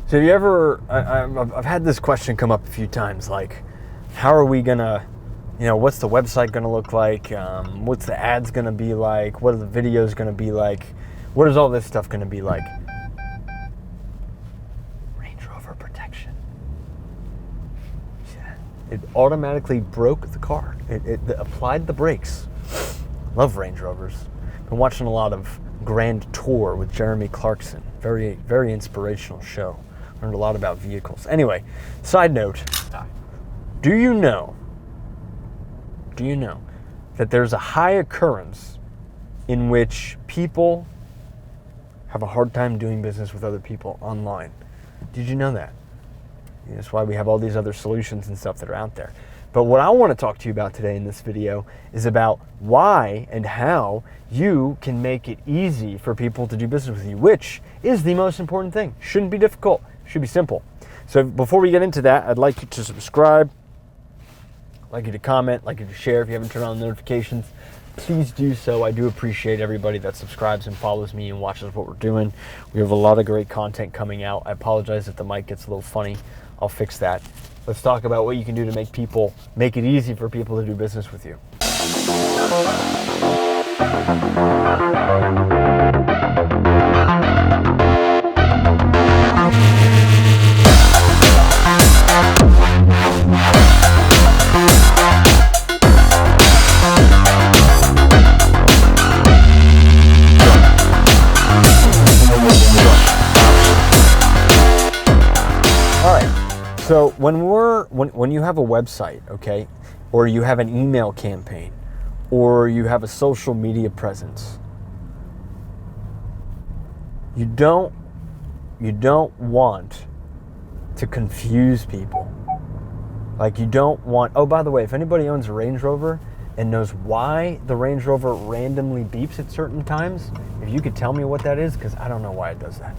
So have you ever, I've had this question come up a few times, like, how are we gonna, what's the website gonna look like? What's the ads gonna be like? What are the videos gonna be like? What is all this stuff gonna be like? Range Rover protection. See that? It automatically broke the car. It applied the brakes. Love Range Rovers. Been watching a lot of Grand Tour with Jeremy Clarkson. Very, very inspirational show. Learned a lot about vehicles. Anyway, side note, do you know that there's a high occurrence in which people have a hard time doing business with other people online? Did you know that? That's why we have all these other solutions and stuff that are out there. But what I want to talk to you about today in this video is about why and how you can make it easy for people to do business with you, which is the most important thing. Shouldn't be difficult, should be simple. So before we get into that, I'd like you to subscribe, I'd like you to comment, I'd like you to share. If you haven't turned on notifications, please do so. I do appreciate everybody that subscribes and follows me and watches what we're doing. We have a lot of great content coming out. I apologize if the mic gets a little funny. I'll fix that. Let's talk about what you can do to make it easy for people to do business with you. So when you have a website, okay, or you have an email campaign, or you have a social media presence, you don't want to confuse people. Like, you don't want, oh, by the way, if anybody owns a Range Rover and knows why the Range Rover randomly beeps at certain times, if you could tell me what that is, because I don't know why it does that.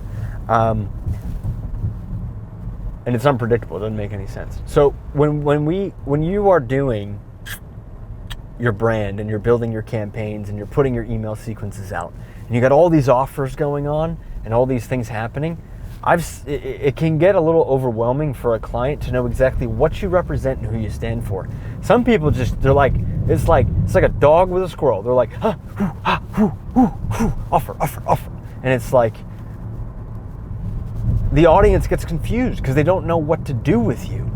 And it's unpredictable. It doesn't make any sense. So when you are doing your brand and you're building your campaigns and you're putting your email sequences out and you got all these offers going on and all these things happening, it can get a little overwhelming for a client to know exactly what you represent and who you stand for. Some people they're like, it's like a dog with a squirrel. They're like, offer. And it's like, the audience gets confused because they don't know what to do with you.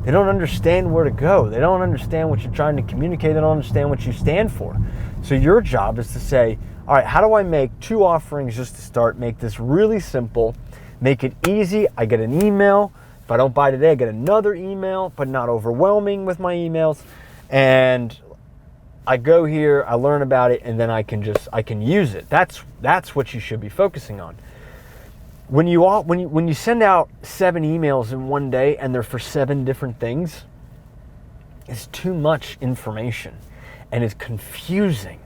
They don't understand where to go. They don't understand what you're trying to communicate. They don't understand what you stand for. So your job is to say, all right, how do I make 2 offerings just to start, make this really simple, make it easy. I get an email. If I don't buy today, I get another email, but not overwhelming with my emails. And I go here, I learn about it, and then I can use it. That's what you should be focusing on. When you send out 7 emails in one day and they're for 7 different things, it's too much information and it's confusing,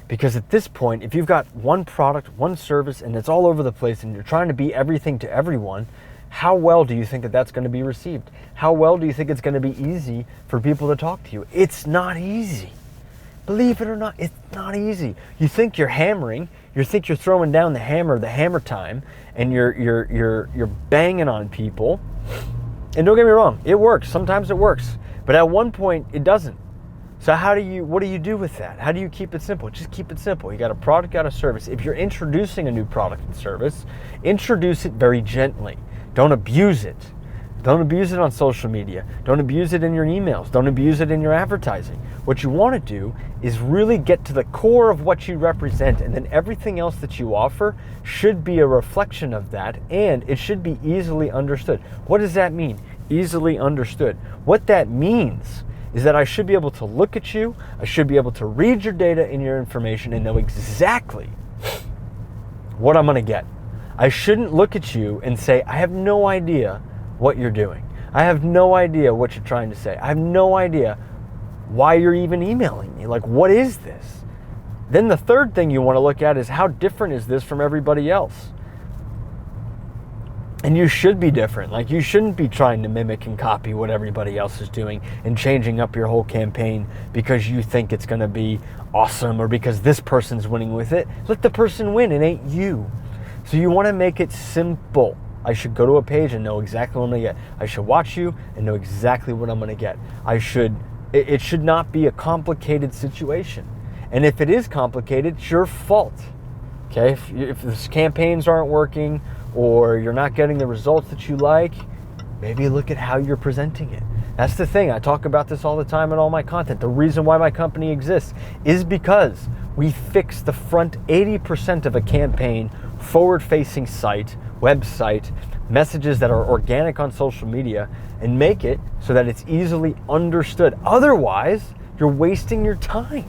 because at this point, if you've got one product, one service, and it's all over the place and you're trying to be everything to everyone, how well do you think that that's going to be received? How well do you think it's going to be easy for people to talk to you? It's not easy. Believe it or not, it's not easy. You think you're hammering, you think you're throwing down the hammer time, and you're banging on people. And don't get me wrong, it works. Sometimes it works, but at one point it doesn't. So what do you do with that? How do you keep it simple? Just keep it simple. You got a product, got a service. If you're introducing a new product and service, introduce it very gently. Don't abuse it. Don't abuse it on social media. Don't abuse it in your emails. Don't abuse it in your advertising. What you want to do is really get to the core of what you represent, and then everything else that you offer should be a reflection of that, and it should be easily understood. What does that mean? Easily understood. What that means is that I should be able to look at you, I should be able to read your data and your information and know exactly what I'm going to get. I shouldn't look at you and say, I have no idea what you're doing. I have no idea what you're trying to say. I have no idea why you're even emailing me. Like, what is this? Then the third thing you want to look at is, how different is this from everybody else? And you should be different. Like, you shouldn't be trying to mimic and copy what everybody else is doing and changing up your whole campaign because you think it's going to be awesome or because this person's winning with it. Let the person win. It ain't you. So you want to make it simple. I should go to a page and know exactly what I'm going to get. I should watch you and know exactly what I'm going to get. It should not be a complicated situation. And if it is complicated, it's your fault. Okay? If the campaigns aren't working or you're not getting the results that you like, maybe look at how you're presenting it. That's the thing. I talk about this all the time in all my content. The reason why my company exists is because we fix the front 80% of a campaign, forward-facing site, website, messages that are organic on social media, and make it so that it's easily understood. Otherwise, you're wasting your time.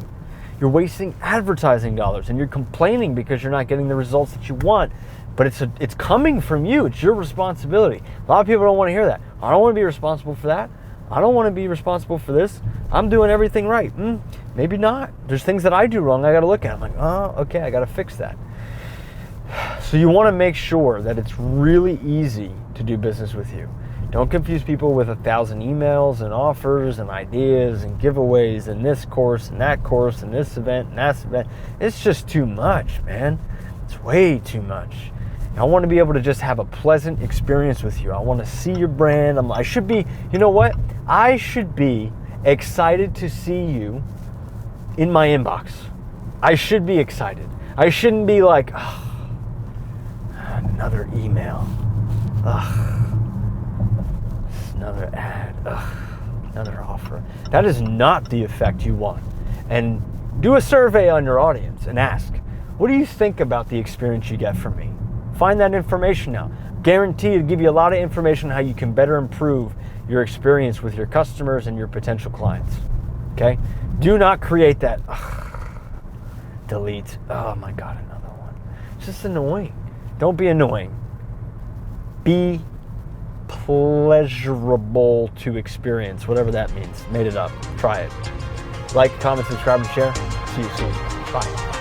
You're wasting advertising dollars, and you're complaining because you're not getting the results that you want. But it's coming from you. It's your responsibility. A lot of people don't want to hear that. I don't want to be responsible for that. I don't want to be responsible for this. I'm doing everything right. Maybe not. There's things that I do wrong I got to look at. I'm like, oh, okay, I got to fix that. So you want to make sure that it's really easy to do business with you. Don't confuse people with 1,000 emails and offers and ideas and giveaways and this course and that course and this event and that event. It's just too much, man. It's way too much. I want to be able to just have a pleasant experience with you. I want to see your brand. I should be, you know what? I should be excited to see you in my inbox. I should be excited. I shouldn't be like, oh, another email. Another ad. Another offer. That is not the effect you want. And do a survey on your audience and ask, what do you think about the experience you get from me? Find that information out. Guarantee to give you a lot of information on how you can better improve your experience with your customers and your potential clients. Okay? Do not create that. Delete. Oh my God, another one. It's just annoying. Don't be annoying. Be pleasurable to experience, whatever that means. Made it up. Try it. Like, comment, subscribe, and share. See you soon. Bye.